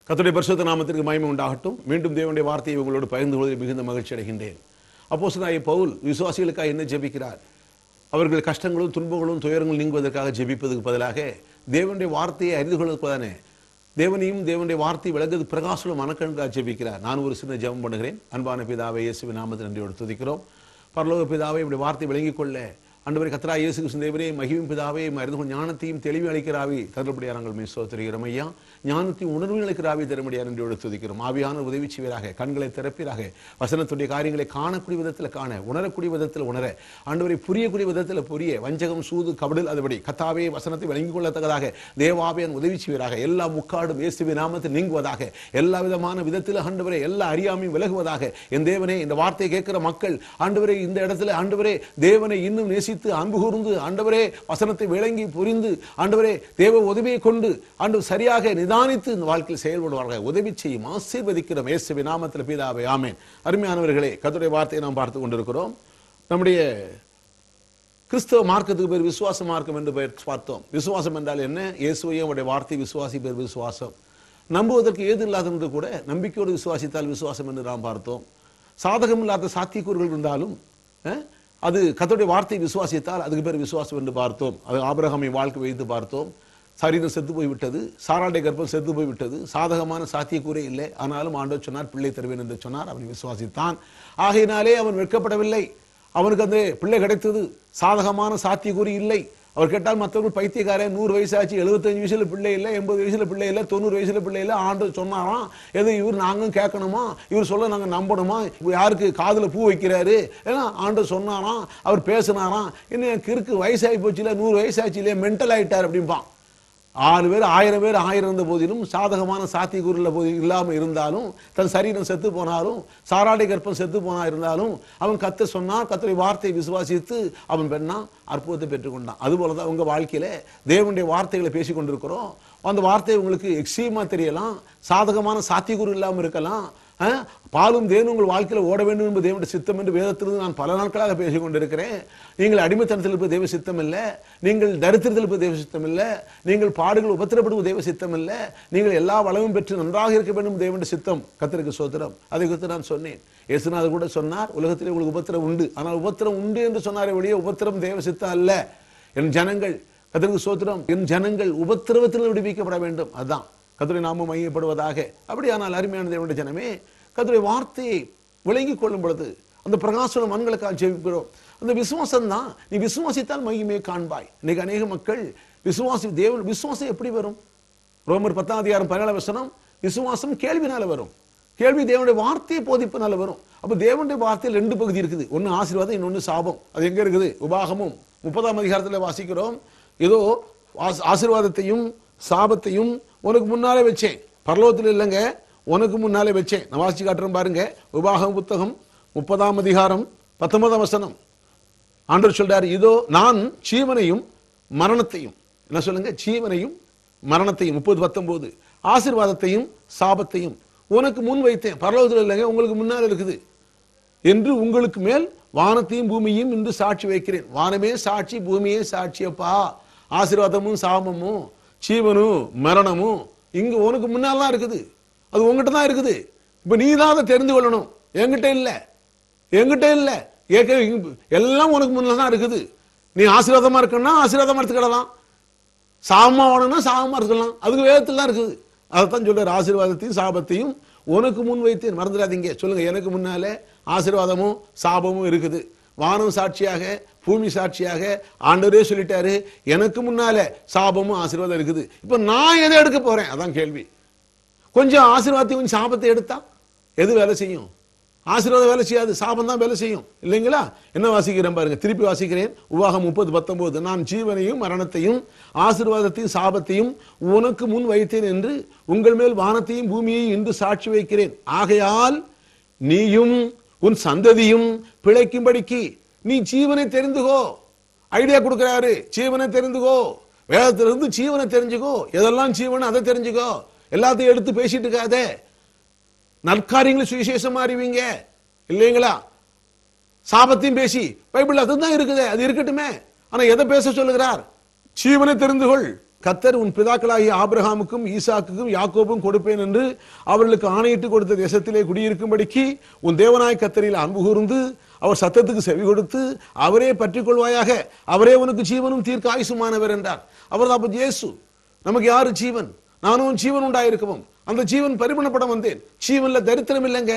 கர்த்தருடைய பரிசுத்த நாமத்திற்கு மகிமை உண்டாகட்டும். மீண்டும் தேவனுடைய வார்த்தையை உங்களோடு பகிர்ந்து கொள்வதில் மிகுந்த மகிழ்ச்சி அடைகின்றேன். அப்போஸ்தலனாகிய பவுல் விசுவாசிகளுக்காக என்ன ஜெபிக்கிறார்? அவர்கள் கஷ்டங்களும் துன்பங்களும் துயரங்களும் நீங்குவதற்காக ஜெபிப்பதற்கு பதிலாக தேவனுடைய வார்த்தையை அறிந்து கொள்வதற்கான தேவனையும் தேவனுடைய வார்த்தை விளங்குவது பிரகாசம் மனக்கண்காக ஜெபிக்கிறார். நான் ஒரு சின்ன ஜெபம் பண்ணுகிறேன். அன்பான பிதாவே, இயேசுவின் நாமத்தில் நன்றியோடு துதிக்கிறோம். பரலோக பிதாவே, இப்படி வார்த்தை விளங்கிக் கொள்ள ஆண்டவரே கர்த்தராகிய இயேசு கிறிஸ்து தேவரே, மகிமையும் பிதாவே, அறிந்து கொண்ட ஞானத்தையும் தெளிவு அளிக்கிறாவி தரும்படியாக நாங்கள் ஸ்தோத்திரிக்கிறோம் ஐயா. ஞானத்தையும் உணர்வு அளிக்கிறாவி தரும்படியாக நன்றியோடு துதிக்கிறோம். ஆவியான உதவி செய்வராக, கண்களை திறப்பீராக, வசனத்துடைய காரியங்களை காணக்கூடிய விதத்தில் காண, உணரக்கூடிய விதத்தில் உணர, ஆண்டவரை புரியக்கூடிய விதத்தில் புரிய, வஞ்சகம் சூது கபடில் அதுபடி கத்தாவே வசனத்தை விளங்கிக் கொள்ளத்தக்கதாக தேவாவியான் உதவி செய்வராக, எல்லா முக்காடும் இயேசுவின் நாமத்தில் நீங்குவதாக, எல்லா விதமான விதத்தில் ஆண்டவரே எல்லா அறியாமையும் விலகுவதாக. என் தேவனே, இந்த வார்த்தையை கேட்கிற மக்கள் ஆண்டவரே இந்த இடத்துல ஆண்டவரே தேவனை இன்னும் நேசித்து அன்பு கூர்ந்து ஆண்டவரே வசனத்தை விளங்கி புரிந்து ஆண்டவரே தேவ உதவியை கொண்டு ஆண்டவர் சரியாக நிதானித்து இந்த வாழ்க்கையில் செயல்படுவார்கள். உதவி செய்யும் ஆசீர்வதிக்கிறோம் இயேசுவின் நாமத்தில் பிதாவே, ஆமென். அருமையானவர்களே, கர்த்தருடைய வார்த்தையை நாம் பார்த்து கொண்டிருக்கிறோம். நம்முடைய கிறிஸ்தவ மார்க்கத்துக்கு பேர் விசுவாச மார்க்கம் என்று பெயர் பார்த்தோம். விசுவாசம் என்றால் என்ன? இயேசுவையும் அவருடைய வார்த்தை விசுவாசி பேர் விசுவாசம். நம்புவதற்கு ஏது இல்லாதது கூட நம்பிக்கையோடு விசுவாசித்தால் விசுவாசம் என்று நாம் பார்த்தோம். சாதகம் இல்லாத சாத்தியக்கூறுகள் இருந்தாலும் அது கர்த்தருடைய வார்த்தை விசுவாசித்தால் அதுக்கு பேர் விசுவாசம் என்று பார்த்தோம். அது ஆபிரகாமின் வாழ்க்கை வைத்து பார்த்தோம். சரீரம் செத்து போய்விட்டது, சாராளுடைய கர்ப்பம் செத்து போய்விட்டது, சாதகமான சாத்தியக்கூறே இல்லை. ஆனாலும் ஆண்டவர் சொன்னார் பிள்ளை தருவேன் என்று சொன்னார். அவன் விசுவாசித்தான். ஆகையினாலே அவன் வெட்கப்படவில்லை. அவனுக்கு அந்த பிள்ளை கிடைத்தது. சாதகமான சாத்தியக்கூறி இல்லை. அவர் கேட்டால் மற்றவர்கள் பைத்தியக்காரன், 100 வயசாச்சு, 75 வயசுல பிள்ளை இல்லை, 80 வயசுல பிள்ளை இல்லை, 90 வயசுல பிள்ளை இல்லை. ஆண்டவர் சொன்னாராம். எது இவர் நாங்களும் கேட்கணுமா? இவர் சொல்ல நாங்க நம்பணுமா? யாருக்கு காதுல பூ வைக்கிறாரு? ஏன்னா ஆண்டவர் சொன்னாராம், அவர் பேசினாராம். இன்னும் கிறுக்கு வயசாகி போச்சு இல்லை, 100 வயசாச்சு இல்லையா, மென்டல் ஆயிட்டார் அப்படின்பான். 6 பேர் 1000 பேர் 1000 இருந்த போதிலும், சாதகமான சாத்தியக்கூறுள்ள போது இல்லாமல் இருந்தாலும், தன் சரீரம் செத்து போனாலும், சாராளுடைய கர்ப்பம் செத்து போனா இருந்தாலும், அவன் கர்த்தர் சொன்னார், கர்த்தருடைய வார்த்தையை விசுவாசித்து அவன் பெண்ணா அற்புதத்தை பெற்றுக்கொண்டான். அதுபோலதான் உங்க வாழ்க்கையில தேவனுடைய வார்த்தைகளை பேசிக் கொண்டிருக்கிறோம். அந்த வார்த்தை உங்களுக்கு எக்ஸ்ட்ரீமா தெரியலாம், சாதகமான சாத்தியக்கூறு இல்லாமல் இருக்கலாம். பாலும் தேனும் உங்கள் வாழ்க்கையில் ஓட வேண்டும் என்பது தேவனுடைய சித்தம் என்று வேதத்திலிருந்து நான் பல நாட்களாக பேசிக் கொண்டிருக்கிறேன். நீங்கள் அடிமைத்தனத்தில் இருப்பது தேவ சித்தம் இல்லை, நீங்கள் தரித்திரத்தில் இருப்பது தேவ சித்தம் இல்லை, நீங்கள் பாடுகள் உபத்திரப்படுவது தேவ சித்தம் இல்லை, நீங்கள் எல்லா வளமும் பெற்று நன்றாக இருக்க வேண்டும் தேவனுடைய சித்தம். கர்த்தருக்கு ஸ்தோத்திரம். அதை குறித்து நான் சொன்னேன். இயேசுநாதர் கூட சொன்னார், உலகத்திலே உங்களுக்கு உபத்திரம் உண்டு, ஆனால் உபத்திரம் உண்டு என்று சொன்னாரே ஒழிய உபத்திரம் தேவ சித்தம் அல்ல. என் ஜனங்கள், கர்த்தருக்கு ஸ்தோத்திரம், என் ஜனங்கள் உபத்திரவத்தில் விடுவிக்கப்பட வேண்டும். அதுதான் கர்த்தருடைய நாமம் மையப்படுவதாக. அப்படியானால் அருமையான தேவனுடைய ஜனமே, கர்த்தருடைய வார்த்தையை விளங்கிக் கொள்ளும் பொழுது அந்த பிரகாசம் மண்களுக்காக ஜெபிக்கிறோம். அந்த விசுவாசம் தான். நீ விசுவாசித்தால் மகிமையை காண்பாய். இன்னைக்கு அநேக மக்கள் தேவன் விசுவாசம் எப்படி வரும்? ரோமர் 10:17 விசுவாசம் கேள்வினால வரும். கேள்வி தேவனுடைய வார்த்தையை போதிப்பனால வரும். அப்ப தேவனுடைய வார்த்தையில் 2 பகுதி இருக்குது. ஒன்னு ஆசீர்வாதம், இன்னொன்னு சாபம். அது எங்க இருக்குது? உபாகமும் 30 வாசிக்கிறோம். ஏதோ ஆசீர்வாதத்தையும் சாபத்தையும் உனக்கு முன்னாலே வச்சேன். பரலோகத்தில் இல்லைங்க, உனக்கு முன்னாலே வச்சேன். நான் வாசிச்சு காட்டுறேன் பாருங்க. உபாகம புத்தகம் 30:19 ஆண்டவர் சொல்றாரு, இதோ நான் ஜீவனையும் மரணத்தையும், என்ன சொல்லுங்க, ஜீவனையும் மரணத்தையும் 30:19 ஆசீர்வாதத்தையும் சாபத்தையும் உனக்கு முன் வைத்தேன். பரலோகத்தில் இல்லைங்க, உங்களுக்கு முன்னால் இருக்குது. என்று உங்களுக்கு மேல் வானத்தையும் பூமியையும் இன்று சாட்சி வைக்கிறேன். வானமே சாட்சி, பூமியே சாட்சியப்பா. ஆசீர்வாதமும் சாபமும் ஜீவனும் மரணமும் இங்கு உனக்கு முன்னால்தான் இருக்குது. அது உங்ககிட்ட தான் இருக்குது. இப்ப நீ தான் அதை தெரிந்து கொள்ளணும். என்கிட்ட இல்லை, என்கிட்ட இல்லை, எல்லாம் உனக்கு முன்னால தான் இருக்குது. நீ ஆசீர்வாதமா இருக்கணும்னா ஆசீர்வாதமா எடுத்துக்கலாம், சாபமா வேணும்னா சாபமா இருக்கலாம். அதுக்கு வேதத்தில் தான் இருக்குது. அதைத்தான் சொல்றாரு, ஆசீர்வாதத்தையும் சாபத்தையும் உனக்கு முன் வைத்து. மறந்துடாதீங்க, சொல்லுங்க, எனக்கு முன்னாலே ஆசீர்வாதமும் சாபமும் இருக்குது. வானம் சாட்சியாக, பூமி சாட்சியாக ஆண்டவரே சொல்லிட்டாரு, எனக்கு முன்னால சாபமும் ஆசீர்வாதம் இருக்குது. இப்ப நான் எதை எடுக்க போறேன்? அதான் கேள்வி. கொஞ்சம் ஆசீர்வாதத்தை கொஞ்சம் சாபத்தை எடுத்தா எது வேலை செய்யும்? ஆசீர்வாதம் வேலை செய்யாது, சாபம் தான் வேலை செய்யும், இல்லைங்களா? என்ன வாசிக்கிறேன் பாருங்க, திருப்பி வாசிக்கிறேன். உபாகம் 30:19 நான் ஜீவனையும் மரணத்தையும் ஆசீர்வாதத்தையும் சாபத்தையும் உனக்கு முன் வைத்தேன் என்று உங்கள் மேல் வானத்தையும் பூமியையும் இன்று சாட்சி வைக்கிறேன். ஆகையால் நீயும் உன் சந்ததியும் பிழைக்கும்படிக்கு நீ ஜீவனை தெரிந்துகோ. ஐடியா கொடுக்கிறாரு, ஜீவனை தெரிந்துகோ. வேதத்திலிருந்து ஜீவனை தெரிஞ்சுக்கோ. எதெல்லாம் ஜீவன் அதை தெரிஞ்சுக்கோ. எல்லாத்தையும் எடுத்து பேசிட்டு இருக்காத. நற்காரியங்களை சுவிசேஷமா அறிவீங்க, இல்லைங்களா? சாபத்தையும் பேசி பைபிள் அதுதான் இருக்குது, அது இருக்கட்டுமே. ஆனா எதை பேச சொல்லுகிறார்? ஜீவனை தெரிந்துகொள், கர்த்தர் உன் பிதாக்களாகிய ஆபிரகாமுக்கும் ஈசாக்குக்கும் யாக்கோபும் கொடுப்பேன் என்று அவர்களுக்கு ஆணையிட்டு கொடுத்த தேசத்திலே குடியிருக்கும்படிக்கு உன் தேவனாய் கர்த்தரில் அன்பு கூர்ந்து அவர் சத்தத்துக்கு செவி கொடுத்து அவரே பற்றிக் கொள்வாயாக, அவரே உனக்கு ஜீவனும் தீர்க்க ஆயுசுமானவர் என்றார். அவர் தான் இயேசு. நமக்கு யாரு ஜீவன்? நானும் ஜீவன் உண்டாயிருக்கவும் அந்த ஜீவன் பரிமாணப்பட வந்தேன். ஜீவன்ல தரித்திரம் இல்லைங்க,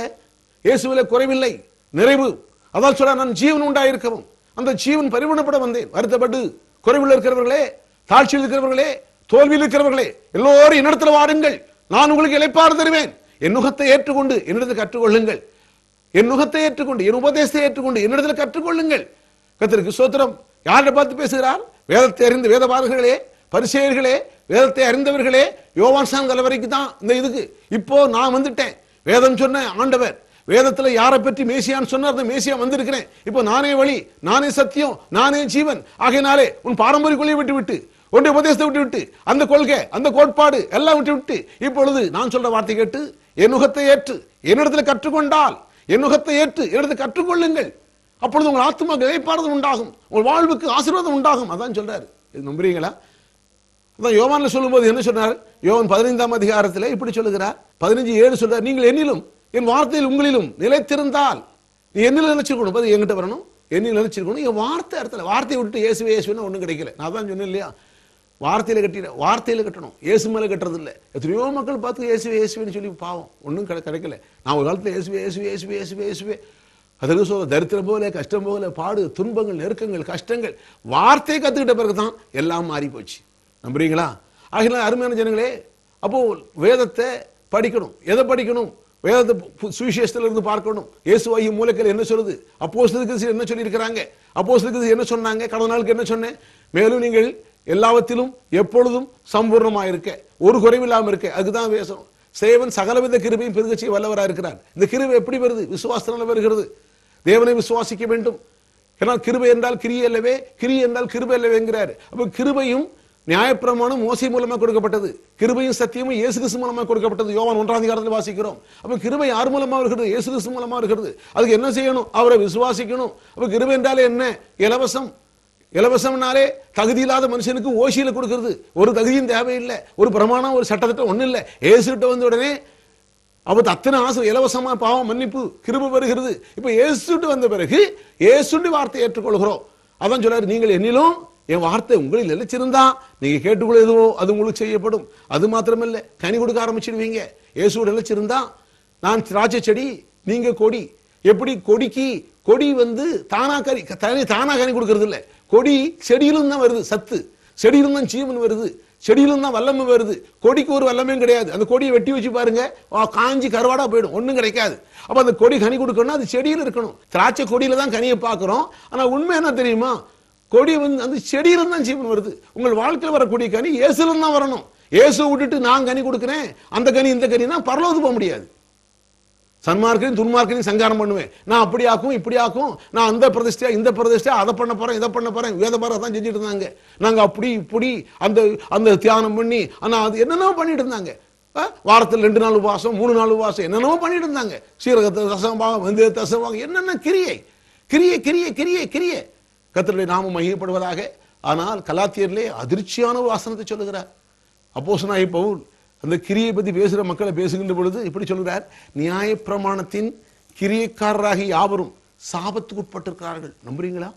இயேசுவில குறைவில்லை, நிறைவு. அதான் சொல்ற, நான் ஜீவன் உண்டாயிருக்கவும் அந்த ஜீவன் பரிமாணப்பட வந்தேன். வருத்தப்பட்டு குறைவில் இருக்கிறவர்களே, தாழ்ச்சியில் இருக்கிறவர்களே, தோல்வியில் இருக்கிறவர்களே, எல்லோரும் என்னிடத்துல வாருங்கள், நான் உங்களுக்கு இளைப்பாறு தருவேன். என் நுகத்தை ஏற்றுக்கொண்டு என்னிடத்தில் கற்றுக்கொள்ளுங்கள். என் நுகத்தை ஏற்றுக்கொண்டு என் உபதேசத்தை ஏற்றுக்கொண்டு என்னிடத்தில் கற்றுக்கொள்ளுங்கள். கர்த்தருக்கு ஸ்தோத்திரம். யாரை பார்த்து பேசுகிறார்? வேதத்தை அறிந்த வேதபாரகர்களே, பரிசேயர்களே, வேதத்தை அறிந்தவர்களே, யோவான் சாங்கல் வரைக்கும் தான் இந்த இதுக்கு. இப்போ நான் வந்துட்டேன். வேதம் சொன்ன ஆண்டவர், வேதத்துல யாரை பற்றி மேசியான்னு சொன்னார், அந்த மேசியா வந்திருக்கிறேன். இப்போ நானே வழி, நானே சத்தியம், நானே ஜீவன். ஆகையினாலே உன் பாரம்பரிய கொள்கையை விட்டு விட்டு, ஒன்றை உபதேசத்தை விட்டு விட்டு, அந்த கொள்கை, அந்த கோட்பாடு எல்லாம் விட்டு விட்டு, இப்பொழுது நான் சொல்ற வார்த்தை கேட்டு என் நுகத்தை ஏற்று என்னிடத்துல கற்றுக்கொண்டால், என் நுகத்தை ஏற்று என்னிடத்தில் கற்றுக்கொள்ளுங்கள். அப்பொழுது உங்கள் ஆத்மா இளைப்பாறுதல் உண்டாகும், உங்கள் வாழ்வுக்கு ஆசீர்வாதம் உண்டாகும். அதான் சொல்றாரு. இது நம்புறீங்களா? அதான் யோவான்ல சொல்லும்போது என்ன சொன்னார்? யோவான் 15ஆம் அதிகாரத்தில் இப்படி சொல்லுகிறார். 15:7 சொல்றார், நீங்கள் என்னிலும் என் வார்த்தையில் உங்களிலும் நிலைத்திருந்தால். நீ என்னில் நினைச்சிருக்கணும், அது என்கிட்ட வரணும், என்னில் நினைச்சிருக்கணும். என் வார்த்தை இடத்துல, வார்த்தையை விட்டு இயேசுவே இயேசுன்னு ஒன்றும் கிடைக்கல. நான் தான் சொன்னேன் இல்லையா, வார்த்தையில கட்டிட, வார்த்தையில கட்டணும், இயேசு மேல கட்டுறது இல்லை. எத்தனையோ மக்கள் பார்த்து இயேசுவே இயேசுவேன்னு சொல்லி பாவம் ஒன்றும் கிடைக்கல. நான் ஒரு காலத்தில் இயேசுவே இயேசுவே இயேசுவே இயேசுவே இயேசுவே, அதற்கு சொல்ல தரித்திரம் போல, கஷ்டம் போல, பாடு, துன்பங்கள், நெருக்கங்கள், கஷ்டங்கள், வார்த்தையை கத்துக்கிட்ட பிறகுதான் எல்லாம் மாறி போச்சு. நம்புறீங்களா? ஆகினால அருமையான ஜனங்களே, அப்போ வேதத்தை படிக்கணும். எதை படிக்கணும்? வேதத்தை சுவிசேஷத்துல இருந்து பார்க்கணும். இயேசுவாகிய மூலக்கல் என்ன சொல்லுது, அப்போஸ்தலருக்கு என்ன சொல்லி இருக்கிறாங்க, அப்போஸ்தலருக்கு என்ன சொன்னாங்க, கடந்த நாளுக்கு என்ன சொன்னேன், மேலும் நீங்கள் எல்லாவற்றிலும் எப்பொழுதும் சம்பூர்ணமாக இருக்க, ஒரு குறைவில்லாமல் இருக்க. அதுக்குதான் பேசணும். சேவன் சகலவித கிருபையும் பெருக செய்ய வல்லவராக இருக்கிறார். இந்த கிருபை எப்படி வருது? விசுவாசத்தினால வருகிறது. தேவனை விசுவாசிக்க வேண்டும். ஏன்னா கிருபை என்றால் கிரியை அல்லவே, கிரியை என்றால் கிருபை அல்லவே என்கிறார். அப்ப கிருபையும் நியாயப்பிரமாணம் மோசே மூலமாக கொடுக்கப்பட்டது, கிருபையும் சத்தியமும் இயேசு கிறிஸ்து மூலமாக கொடுக்கப்பட்டது. யோவான் 1ஆம் அதிகாரத்தில் வாசிக்கிறோம். அப்ப கிருபை யார் மூலமா இருக்கிறது? இயேசு கிறிஸ்து மூலமா இருக்கிறது. அதுக்கு என்ன செய்யணும்? அவரை விசுவாசிக்கணும். அப்ப கிருபை என்றாலே என்ன? இலவசம். இலவசம்னாலே தகுதி இல்லாத மனுஷனுக்கு ஓசியில கொடுக்கிறது. ஒரு தகுதியும் தேவையில்லை, ஒரு பிரமாணம், ஒரு சட்டத்திட்டம் ஒன்றும் இல்லை. இயேசுகிட்ட வந்த உடனே அவருக்கு அத்தனை ஆசை, இலவசமா பாவம் மன்னிப்பு கிருபை வருகிறது. இப்ப இயேசுட்டு வந்த பிறகு இயேசுடைய வார்த்தை ஏற்றுக்கொள்கிறோம். அதான் சொல்றாரு, நீங்கள் என்னிலும் என் வார்த்தை உங்களில் நிலைச்சிருந்தா நீங்க கேட்டுக்கொள்ள எதுவோ அது உங்களுக்கு செய்யப்படும். அது மாத்திரமல்ல, கனி கொடுக்க ஆரம்பிச்சிடுவீங்க. இயேசுவோட நிலைச்சிருந்தா. நான் திராட்சை செடி, நீங்க கொடி. எப்படி கொடிக்கு கொடி தானா கனி கொடுக்கறது இல்லை. கொடி செடியிலும் தான் வருது, சத்து செடியிலும் தான் ஜீவன் வருது, செடியிலும் தான் வல்லமை வருது. கொடிக்கு ஒரு வல்லமையும் கிடையாது. அந்த கொடியை வெட்டி வச்சு பாருங்க, காஞ்சி கருவாடா போயிடும், ஒன்றும் கிடைக்காது. அப்ப அந்த கொடி கனி கொடுக்கணும்னா அது செடியில் இருக்கணும். திராட்சை கொடியில தான் கனியை பார்க்கிறோம். ஆனா உண்மை என்ன தெரியுமா? கொடி அந்த செடியிலும் தான் ஜீவன் வருது. உங்கள் வாழ்க்கையில் வரக்கூடிய கனி இயேசுல தான் வரணும். இயேசு விட்டுட்டு நான் கனி கொடுக்கிறேன், அந்த கனி இந்த கனினா பரலோகத்துக்கு போக முடியாது. சன்மார்க்கையும் துன்மார்க்கையும் சங்காரம் பண்ணுவேன். நான் அப்படி ஆக்கும் இப்படி ஆக்கும், நான் அந்த பிரதிஷ்டையா இந்த பிரதிஷ்டையா, அதை பண்ண போறேன் இதை பண்ண போறேன். வேதபாரம் தான் செஞ்சுட்டு இருந்தாங்க. நாங்க அப்படி இப்படி அந்த அந்த தியானம் பண்ணி, ஆனா அது என்னென்னவோ பண்ணிட்டு இருந்தாங்க. வாரத்தில் 2 நாள் உபவாசம், 3 நாள் உபவாசம், என்னென்னவோ பண்ணிட்டு இருந்தாங்க. சீரகத்தை தசமபாகம், வெந்தயத்தை தசமபாகம், என்னென்ன கிரியை கிரியை கிரியை கிரியை கிரியை. கர்த்தருடைய நாமம் மகிமைப்படுவதாக. ஆனால் கலாத்தியரிலே அதிர்ச்சியான ஒரு வசனத்தை சொல்லுகிறார் அப்போஸ்தலனாகிய பவுல். அந்த கிரியை பத்தி பேசுற மக்களை பேசுகின்ற பொழுது இப்படி சொல்கிறார், நியாயப்பிரமாணத்தின் கிரியைக்காரராகி யாவரும் சாபத்துக்கு உட்பட்டிருக்கிறார்கள். நம்புறீங்களா?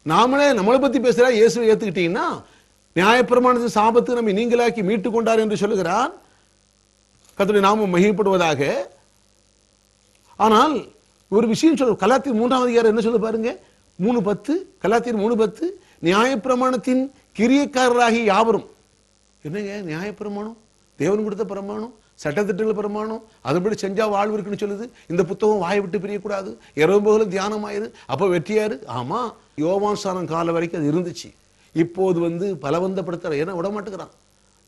நாமளே நம்மளை பத்தி பேசுறா. இயேசுவை ஏத்துக்கிட்டீங்கன்னா நியாயப்பிரமாணத்தின் சாபத்துக்கு நம்மை நீங்களாக்கி மீட்டு கொண்டார் என்று சொல்லுகிறார். கர்த்தருடைய நாமம் மகிமைப்படுவதாக. ஆனால் ஒரு விஷயம் சொல்ல, கலாத்தியர் 3ஆம் அதிகாரம் என்ன சொல்ல பாருங்க, 3:10, கலாத்தியர் 3:10, நியாயப்பிரமாணத்தின் கிரியைக்காரராகி யாவரும். என்னங்க நியாயப்பிரமாணம்? தேவன் கொடுத்த பிரமாணம், சட்டத்திட்டங்கள் பிரமாணம், அதுபடி செஞ்சா வாழ்வு இருக்குன்னு சொல்லுது. இந்த புத்தகம் வாயை விட்டு பிரியக்கூடாது, இரவு பகலும் தியானமாயிரு, அப்ப வெற்றியாரு. ஆமா, யோவான் ஸ்நானம் காலம் வரைக்கும் அது இருந்துச்சு. இப்போது பலவந்தப்படுத்துற, ஏன்னா விடமாட்டுக்கிறான்.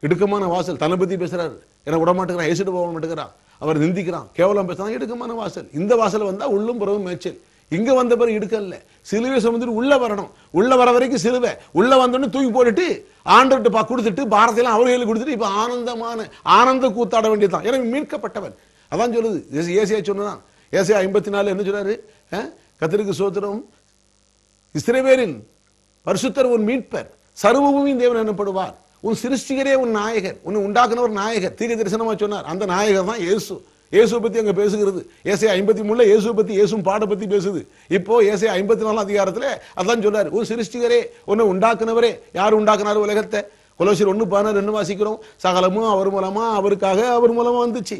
இடுக்கமான வாசல், தன்னை பத்தி பேசுறாரு, ஏன்னா விடமாட்டுக்கிறான், ஏசிட்டு போக மாட்டேங்கிறான், அவர் நிந்திக்கிறான், கேவலம் பேசுறான். இடுக்கமான வாசல். இந்த வாசல் வந்தா உள்ளும் புறவும் மேய்ச்சல். இங்க வந்த பிறகு இடுக்கல்ல, சிலுவை சுமந்துட்டு உள்ள வரணும். உள்ள வர வரைக்கும் சிலுவை, உள்ள வந்தோன்னு தூக்கி போட்டுட்டு ஆண்டவர்கிட்ட கொடுத்துட்டு பாரத்தையெல்லாம் அவர்களுக்கு கொடுத்துட்டு இப்ப ஆனந்த கூத்தாட வேண்டியதுதான். எனக்கு மீட்கப்பட்டவன். அதான் சொல்லுது ஏசியா சொன்னதான். ஏசியா 54 என்ன சொல்றாரு? கர்த்தருக்கு ஸ்தோத்திரம், இஸ்ரவேலின் பரிசுத்தர் ஒரு மீட்பர், சர்வபூமியின் தேவன் எனப்படுவார். உன் சிருஷ்டிகரே உன் நாயகர், உன்னை உண்டாக்குனவர் நாயகர். தீர்க்க தரிசனமா சொன்னார். அந்த நாயகர் தான் இயேசு. இயேசுவை பத்தி அங்க பேசுகிறது. ஏசாயா 53 இயேசுவை பத்தி, இயேசுவும் பாட பத்தி பேசுது. இப்போ ஏசாயா 54 அதிகாரத்துல அதான் சொல்றாரு, உன் சிருஷ்டிகரே, உன்னை உண்டாக்குனவரே. யார் உண்டாக்குனாரு உலகத்தை? கொலோசியர் 1:16 வாசிக்கிறோம். சகலமும் அவர் மூலமா, அவருக்காக, அவர் மூலமா வந்துச்சு.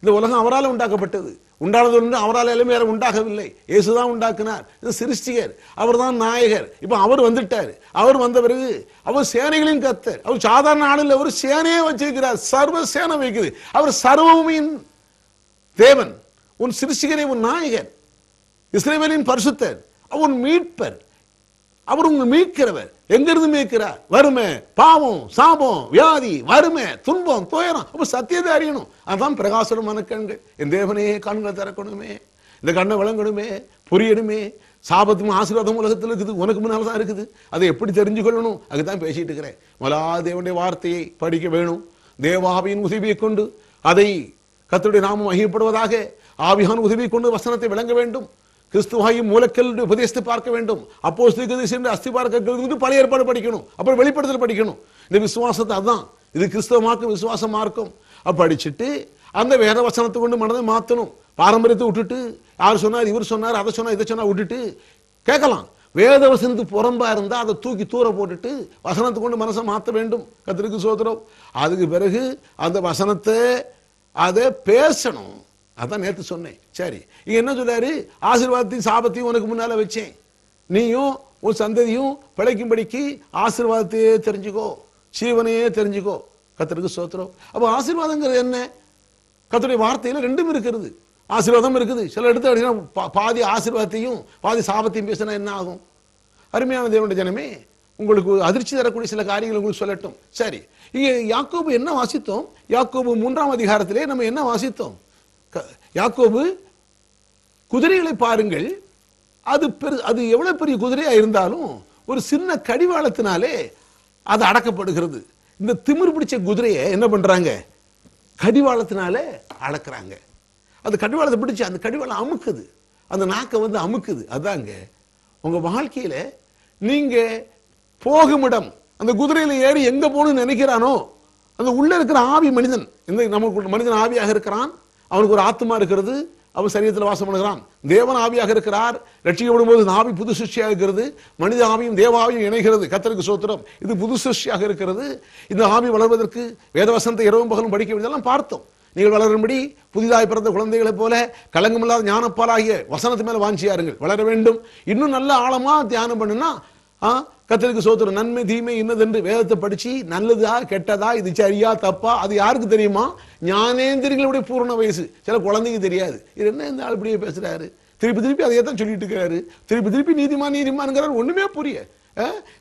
இந்த உலகம் அவரால் உண்டாக்கப்பட்டது. உண்டானது ஒன்று அவரால் எல்லாமே யாரும் உண்டாகவில்லை. இயேசுதான் உண்டாக்குனார். இது சிருஷ்டிகர், அவர் தான் நாயகர். இப்ப அவர் வந்துட்டார். அவர் வந்த பிறகு அவர் சேனைகளின் கர்த்தர். அவர் சாதாரண ஆளில் அவர் சேனையே வச்சிருக்கிறார். சர்வ சேனை வைக்குது. அவர் சர்வமின் தேவன். உன் சிருஷ்டிகரே உன் நாயகர், இஸ்ரவேலின் பரிசுத்தர், அவர் மீட்பர். அவர் உங்க மீட்கிறவர். எங்கிருந்து மீட்கிறார்? வறுமை, பாவம், சாபம், வியாதி, வறுமை, துன்பம், துயரம். அப்ப சத்தியத்தை அறியணும். அதான் பிரகாசமான கண்கள். என் தேவனே கண்களை திறக்கணுமே, இந்த கண்ணை விளங்கணுமே, புரியணுமே. சாபத்தும் ஆசீர்வாதம் உலகத்தில் இருக்குது, உனக்கு முன்னால் தான் இருக்குது. அதை எப்படி தெரிஞ்சு கொள்ளணும்? அதுதான் பேசிட்டு இருக்கிறேன். முதலா தேவனுடைய வார்த்தையை படிக்க வேணும். தேவாவியின் உதவியை கொண்டு அதை கர்த்தருடைய நாமம் மகிமைப்படுவதாக ஆவியான உதவியை கொண்டு வசனத்தை விளங்க வேண்டும். கிறிஸ்துவாயும் மூலக்கல் உபதேசத்தை பார்க்க வேண்டும். அப்போஸ்தலர் அஸ்தி பார்க்க பழைய ஏற்பாடு படிக்கணும். அப்புறம் வெளிப்படுத்தல் படிக்கணும். இந்த விசுவாசத்தை அதான் இது கிறிஸ்தவமாக்கும் விசுவாசம் மார்க்கும். படிச்சுட்டு அந்த வேத வசனத்தை கொண்டு மனதை மாற்றணும். பாரம்பரியத்தை விட்டுட்டு யார் சொன்னார், இவர் சொன்னார், அதை சொன்னார், இதை சொன்னா விட்டுட்டு கேட்கலாம். வேத வசனத்துக்கு புறம்பா இருந்தா அதை தூக்கி தூர போட்டுட்டு வசனத்தை கொண்டு மனசை மாற்ற வேண்டும். கர்த்தருக்கு ஸ்தோத்திரம். அதுக்கு பிறகு அந்த வசனத்தை அதை பேசணும். அதான் நேற்று சொன்னேன். சரி, இங்க என்ன சொல்றாரு? ஆசீர்வாதத்தையும் சாபத்தையும் உனக்கு முன்னால வச்சேன், நீயும் உன் சந்ததியும் பிழைக்கும்படிக்கு ஆசீர்வாதத்தையே தெரிஞ்சுக்கோ, ஜீவனையே தெரிஞ்சுக்கோ. கர்த்தருக்கு ஸ்தோத்திரம். அப்ப ஆசீர்வாதங்கிறது என்ன? கர்த்தருடைய வார்த்தையில ரெண்டும் இருக்கிறது. ஆசீர்வாதம் இருக்குது. சில இடத்துல பாதி ஆசீர்வாதத்தையும் பாதி சாபத்தையும் பேசினா என்ன ஆகும்? அருமையான தேவனுடைய ஜனமே, உங்களுக்கு அதிர்ச்சி தரக்கூடிய சில காரியங்கள் உங்களுக்கு சொல்லட்டும். சரி, இங்க யாக்கோபு என்ன வாசித்தோம்? யாக்கோபு 3ஆம் அதிகாரத்திலே நம்ம என்ன வாசித்தோம்? யாக்கோபு குதிரைகளை பாருங்கள், அது எவ்வளவு பெரிய குதிரையா இருந்தாலும் ஒரு சின்ன கடிவாளத்தினாலே அது அடக்கப்படுகிறது. இந்த திமிர் பிடிச்ச குதிரையை என்ன பண்றாங்க? கடிவாளத்தினாலே அடக்குறாங்க. அது கடிவாளத்தை பிடிச்சு அந்த கடிவாளம் அமுக்குது, அந்த நாக்கை அமுக்குது. அதாங்க உங்க வாழ்க்கையில நீங்க போகும் இடம். அந்த குதிரையில ஏறி எங்க போகணும்னு நினைக்கிறானோ அந்த உள்ள இருக்கிற ஆவி மனிதன், நமக்கு மனிதன் ஆவியாக இருக்கிறான். அவனுக்கு ஒரு ஆத்மா இருக்கிறது, அவன் சரீரத்தில் வாசம் பண்ணுகிறான். தேவன் ஆவியாக இருக்கிறார். ரட்சிக்கப்படும் போது ஆவி புது சிருஷ்டியாக இருக்கிறது. மனித ஆவியும் தேவாவியும் இணைகிறது. கர்த்தருக்கு ஸ்தோத்திரம். இது புது சிருஷ்டியாக இருக்கிறது. இந்த ஆவி வளர்வதற்கு வேதவசனத்தை இரவும் பகலும் படிக்க வேண்டியதெல்லாம் பார்த்தோம். நீங்கள் வளரும்படி புதிதாய் பிறந்த குழந்தைகளை போல கலங்கமில்லாத ஞானப்பாலாகிய வசனத்து மேல வாஞ்சியாருங்கள். வளர வேண்டும். இன்னும் நல்ல ஆழமா தியானம் பண்ணுனா கர்த்தருக்கு ஸ்தோத்திரம். நன்மை தீமை இன்னதென்று வேதத்தை படிச்சு நல்லதா கெட்டதா, இது சரியா தப்பா, அது யாருக்கு தெரியுமா? ஞானேந்திரியங்களுடைய பூர்ண வயசு. சில குழந்தைங்க தெரியாது. இது என்ன இந்த ஆள் இப்படியே பேசுறாரு, திருப்பி திருப்பி அதையே தான் சொல்லிட்டு இருக்கிறாரு, திருப்பி திருப்பி நீதிமான்ங்கிறாரு, ஒண்ணுமே புரிய.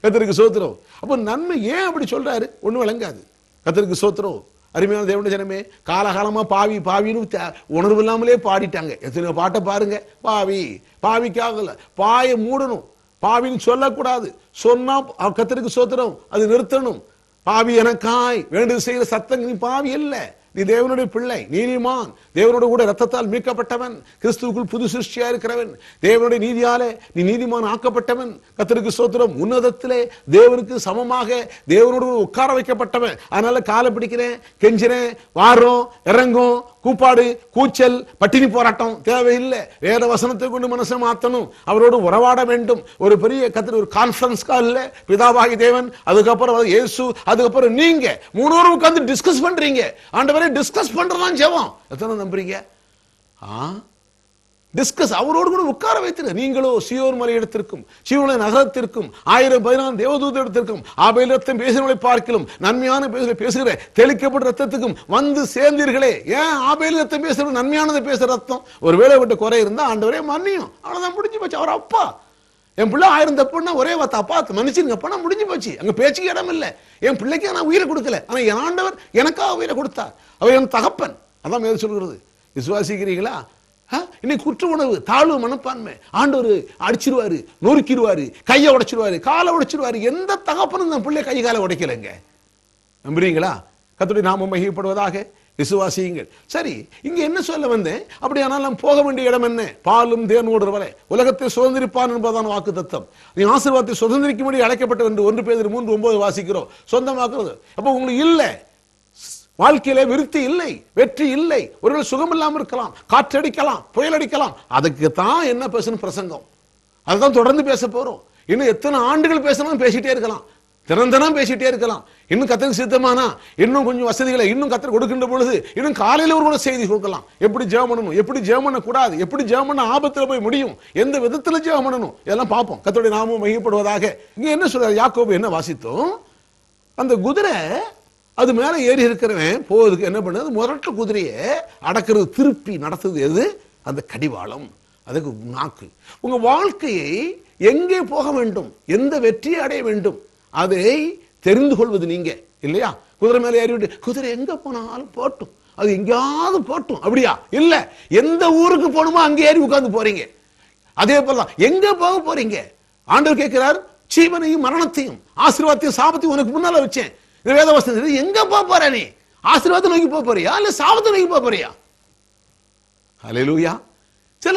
கர்த்தருக்கு ஸ்தோத்திரம். அப்ப நன்மை ஏன் அப்படி சொல்றாரு ஒண்ணு விளங்காது. கர்த்தருக்கு ஸ்தோத்திரம். அருமையான தேவனுடைய ஜனமே, காலகாலமா பாவி பாவின்னு உணர்வு இல்லாமலே பாடிட்டாங்க. எத்தனை பாட்டை பாருங்க. பாவி பாவிக்காகல, பாயை மூடணும். பாவின்னு சொல்லக்கூடாது. சொன்னா கர்த்தருக்கு ஸ்தோத்திரம், அது நிறுத்தணும். பாவி எனக்காய் வேண்டியது செய்கிற சத்தம். நீ பாவி இல்ல, நீ தேவனுடைய பிள்ளை, நீதிமான், தேவனோட கூட ரத்தத்தால் மீட்கப்பட்டவன், கிறிஸ்துவுக்குள் புது சிருஷ்டியா இருக்கிறவன், தேவனுடைய நீதியாலே நீ நீதிமான் ஆக்கப்பட்டவன். கர்த்தருக்கு ஸ்தோத்திரம். உன்னதத்திலே தேவனுக்கு சமமாக தேவனோடு உட்கார வைக்கப்பட்டவன். அதனால காலை பிடிக்கிறேன், கெஞ்சிறேன், வாரம் இறங்கும், கூப்பாடு, கூச்சல், பட்டினி போராட்டம் தேவையில்லை. வேத வசனத்தை கொண்டு மனசை மாற்றணும். அவரோடு உறவாட வேண்டும். ஒரு பெரிய கர்த்தர் ஒரு கான்ஃபரன்ஸ் கால்ல பிதாவாகி தேவன், அதுக்கப்புறம் இயேசு, அதுக்கப்புறம் நீங்க 3 பேரும் உட்கார்ந்து டிஸ்கஸ் பண்றீங்க. ஆண்டவரே டிஸ்கஸ் பண்றதான் ஜெபம். எத்தனை நம்புறீங்க? டிஸ்கஸ் அவரோடு கூட உட்கார வைத்திரு. நீங்களோ சியோர் மலை இடத்திற்கும் சீயோன் நகரத்திற்கும் 1014 தேவதூத இடத்திற்கும் ஆபேல் ரத்தம் பேசுகிறவர்களை பார்க்கலாம் நன்மையான பேசுகிற தெளிக்கப்பட்ட ரத்தத்துக்கும் வந்து சேர்ந்தீர்களே. ஏன் ஆபேல் ரத்தம் பேசுறது நன்மையானதை பேசுற ரத்தம்? ஒரு வேலை விட்டு குறை இருந்தா ஆண்டவரே மன்னியும், அவ்வளவுதான், முடிஞ்சு போச்சு. அவர் அப்பா, என் பிள்ளை 1000 தப்புன்னா ஒரே அப்பா மன்னிச்சுங்க அப்பா, முடிஞ்சு போச்சு. அங்க பேச்சுக்கு இடம் இல்லை. என் பிள்ளைக்கு நான் உயிரை கொடுக்கல, ஆனா என் ஆண்டவர் எனக்காக உயிரை கொடுத்தார். அவர் என் தகப்பன். அதான் மேல சொல்கிறது. விசுவாசிக்கிறீங்களா? இன்னைக்கு குற்ற உணவு, தாழ்வு மனப்பான்மை, ஆண்டவர் அடிச்சிருவாரு, நொறுக்கிடுவாரு, கையை உடைச்சிருவாரு, காலை உடைச்சிருவாரு. எந்த தகப்பனும் நம்ம பிள்ளை கை காலை உடைக்கலைங்க. நம்புறீங்களா? கர்த்தருடைய நாமம் மகிமைப்படுவதாக. விசுவாசியுங்கள். சரி, இங்க என்ன சொல்ல வந்தேன்? அப்படியானால் நாம் போக வேண்டிய இடம் என்ன? பாலும் தேன் ஓடுற வரை உலகத்தை சுதந்திரிப்பான் என்பதான வாக்கு தத்தம். நீ ஆசீர்வாதத்தை சுதந்திரிக்கும்படி அழைக்கப்பட்டது என்று 1 பேதுரு 3:9 வாசிக்கிறோம். சொந்தமாக்குறது. அப்போ உங்களுக்கு இல்லை, வாழ்க்கையில விருத்தி இல்லை, வெற்றி இல்லை, ஒருவேளை சுகம் இல்லாமல் இருக்கலாம், காற்றடிக்கலாம், புயல் அடிக்கலாம். அதுக்கு தான் என்ன பேசணும்? பிரசங்கம். அதுதான் தொடர்ந்து பேச போறோம். இன்னும் எத்தனை ஆண்டுகள் பேசணும், பேசிட்டே இருக்கலாம், தினம் பேசிட்டே இருக்கலாம். இன்னும் கத்தருக்கு சித்தமானா இன்னும் கொஞ்சம் வசதிகளை இன்னும் கத்தர் கொடுக்கின்ற பொழுது இன்னும் காலையில் ஒரு கூட செய்தி கொடுக்கலாம். எப்படி ஜெபம் பண்ணணும், எப்படி ஜெபம் பண்ண கூடாது, எப்படி ஜெபம் பண்ண ஆபத்துல போய் முடியும், எந்த விதத்துல ஜெபம் பண்ணணும், இதெல்லாம் பார்ப்போம். கர்த்தருடைய நாமம் மகிமைப்படுவதாக. இங்க என்ன சொல்றாரு யாக்கோபு? என்ன வாசித்தோம்? அந்த குதிரை அது மேல ஏறி இருக்கிறவன் போவதுக்கு என்ன பண்ணது? முரட்டு குதிரையை அடக்கிறது, திருப்பி நடத்துது எது? அந்த கடிவாளம், அதுக்கு நாக்கு. உங்க வாழ்க்கையை எங்கே போக வேண்டும், எந்த வெற்றியை அடைய வேண்டும், அதை தெரிந்து கொள்வது நீங்க இல்லையா? குதிரை மேல ஏறிவிட்டு குதிரை எங்க போனாலும் போட்டும், அது எங்கேயாவது போட்டும், அப்படியா? இல்ல, எந்த ஊருக்கு போகணுமோ அங்கே ஏறி உட்கார்ந்து போறீங்க. அதே போல எங்க போக போறீங்க? ஆண்டவர் கேட்கிறார், ஜீவனையும் மரணத்தையும் ஆசீர்வாதத்தையும் சாபத்தையும் உனக்கு முன்னால வச்சேன். இந்த வேதவசனம் எங்க போக போற? நீ ஆசீர்வாதத்தை நோக்கி போக போறியா இல்ல சாபத்தை நோக்கி போக போறியா? ஹல்லேலூயா. சில